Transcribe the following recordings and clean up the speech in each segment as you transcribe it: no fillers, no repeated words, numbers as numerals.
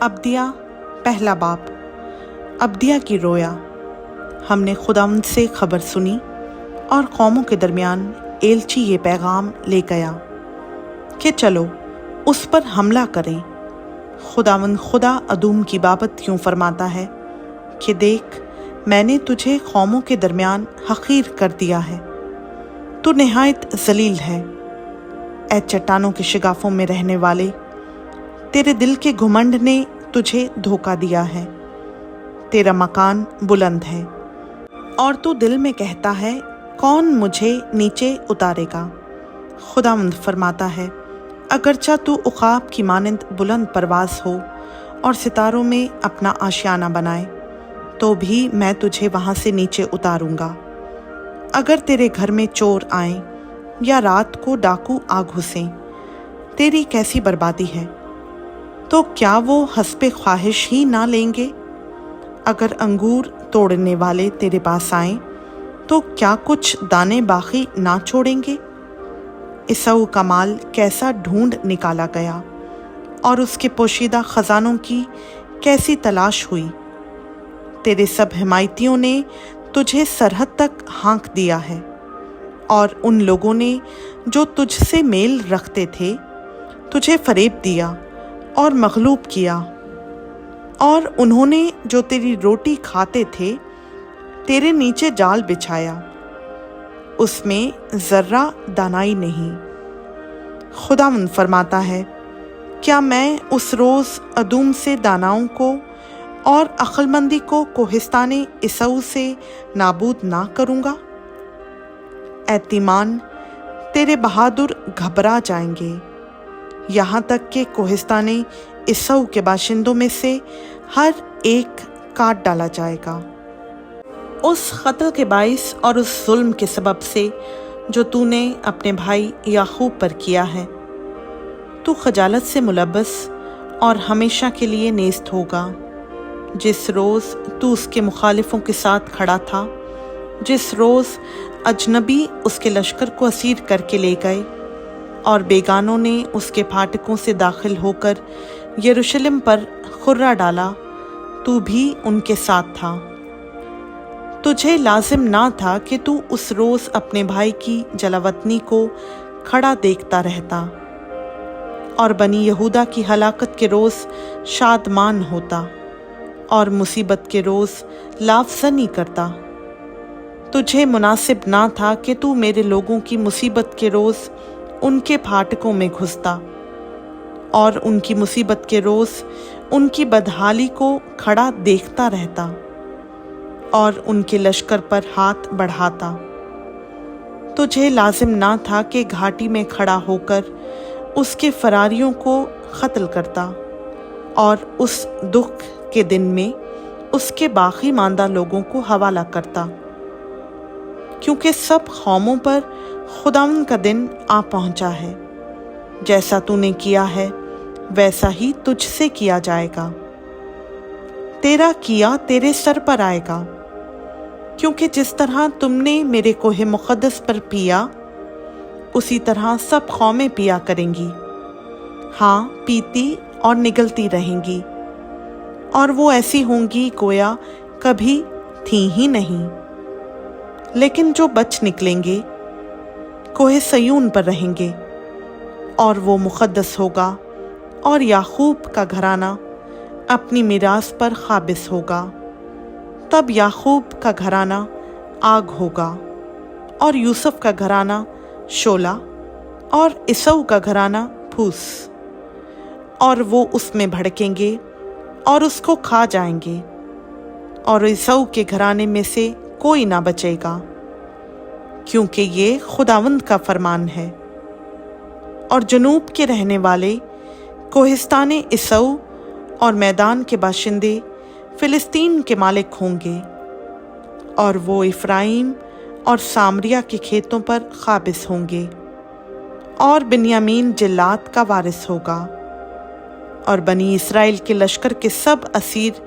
ابدیہ پہلا باب۔ ابدیہ کی رویا۔ ہم نے خداوند سے خبر سنی اور قوموں کے درمیان ایلچی یہ پیغام لے گیا کہ چلو اس پر حملہ کریں۔ خداوند خدا ادوم کی بابت یوں فرماتا ہے کہ دیکھ، میں نے تجھے قوموں کے درمیان حقیر کر دیا ہے، تو نہایت ذلیل ہے۔ اے چٹانوں کے شگافوں میں رہنے والے، تیرے دل کے گھمنڈ نے تجھے دھوکہ دیا ہے۔ تیرا مکان بلند ہے اور تو دل میں کہتا ہے کون مجھے نیچے اتارے گا۔ خداوند فرماتا ہے اگرچہ تو عقاب کی مانند بلند پرواز ہو اور ستاروں میں اپنا آشیانہ بنائے، تو بھی میں تجھے وہاں سے نیچے اتاروں گا۔ اگر تیرے گھر میں چور آئیں یا رات کو ڈاکو آ گھسیں، تیری کیسی بربادی ہے، تو کیا وہ حسب خواہش ہی نہ لیں گے؟ اگر انگور توڑنے والے تیرے پاس آئیں تو کیا کچھ دانے باقی نہ چھوڑیں گے؟ عیسو کا مال کیسا ڈھونڈ نکالا گیا اور اس کے پوشیدہ خزانوں کی کیسی تلاش ہوئی۔ تیرے سب حمایتیوں نے تجھے سرحد تک ہانک دیا ہے، اور ان لوگوں نے جو تجھ سے میل رکھتے تھے تجھے فریب دیا اور مغلوب کیا، اور انہوں نے جو تیری روٹی کھاتے تھے تیرے نیچے جال بچھایا، اس میں ذرہ دانائی نہیں۔ خداوند فرماتا ہے کیا میں اس روز ادوم سے داناؤں کو اور عقلمندی کو کوہستان عیسو سے نابود نہ کروں گا؟ اے تیمان، تیرے بہادر گھبرا جائیں گے، یہاں تک کہ کوہستان عیسو کے باشندوں میں سے ہر ایک کاٹ ڈالا جائے گا، اس قتل کے باعث اور اس ظلم کے سبب سے جو تو نے اپنے بھائی یعقوب پر کیا ہے۔ تو خجالت سے ملبس اور ہمیشہ کے لیے نیست ہوگا۔ جس روز تو اس کے مخالفوں کے ساتھ کھڑا تھا، جس روز اجنبی اس کے لشکر کو اسیر کر کے لے گئے اور بیگانوں نے اس کے پھاٹکوں سے داخل ہو کر یروشلم پر خرہ ڈالا، تو بھی ان کے ساتھ تھا۔ تجھے لازم نہ تھا کہ تو اس روز اپنے بھائی کی جلاوطنی کو کھڑا دیکھتا رہتا اور بنی یہودا کی ہلاکت کے روز شادمان ہوتا اور مصیبت کے روز لافزنی کرتا۔ تجھے مناسب نہ تھا کہ تو میرے لوگوں کی مصیبت کے روز ان کے پھاٹکوں میں گھستا اور ان کی مصیبت کے روز ان کی بدحالی کو کھڑا دیکھتا رہتا اور ان کے لشکر پر ہاتھ بڑھاتا۔ تجھے لازم نہ تھا کہ گھاٹی میں کھڑا ہو کر اس کے فراریوں کو قتل کرتا اور اس دکھ کے دن میں اس کے باقی ماندہ لوگوں کو حوالہ کرتا، کیونکہ سب قوموں پر خداوند کا دن آ پہنچا ہے۔ جیسا تو نے کیا ہے ویسا ہی تجھ سے کیا جائے گا، تیرا کیا تیرے سر پر آئے گا، کیونکہ جس طرح تم نے میرے کوہ مقدس پر پیا، اسی طرح سب قومیں پیا کریں گی، ہاں پیتی اور نگلتی رہیں گی، اور وہ ایسی ہوں گی گویا کبھی تھیں ہی نہیں۔ لیکن جو بچ نکلیں گے کوہ سیون پر رہیں گے، اور وہ مقدس ہوگا، اور یعقوب کا گھرانہ اپنی میراث پر قابض ہوگا۔ تب یعقوب کا گھرانہ آگ ہوگا، اور یوسف کا گھرانہ شعلہ، اور عیسو کا گھرانہ پھوس، اور وہ اس میں بھڑکیں گے اور اس کو کھا جائیں گے، اور عیسو کے گھرانے میں سے کوئی نہ بچے گا، کیونکہ یہ خداوند کا فرمان ہے۔ اور جنوب کے رہنے والے کوہستان عیسو اور میدان کے باشندے فلسطین کے مالک ہوں گے، اور وہ افرائیم اور سامریا کے کھیتوں پر قابض ہوں گے، اور بنیامین جلات کا وارث ہوگا۔ اور بنی اسرائیل کے لشکر کے سب اسیر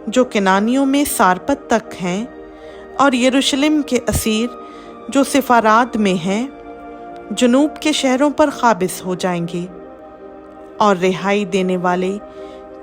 جو کنانیوں میں سارپت تک ہیں، اور یروشلم کے اسیر جو سفاراد میں ہیں، جنوب کے شہروں پر قابض ہو جائیں گے، اور رہائی دینے والے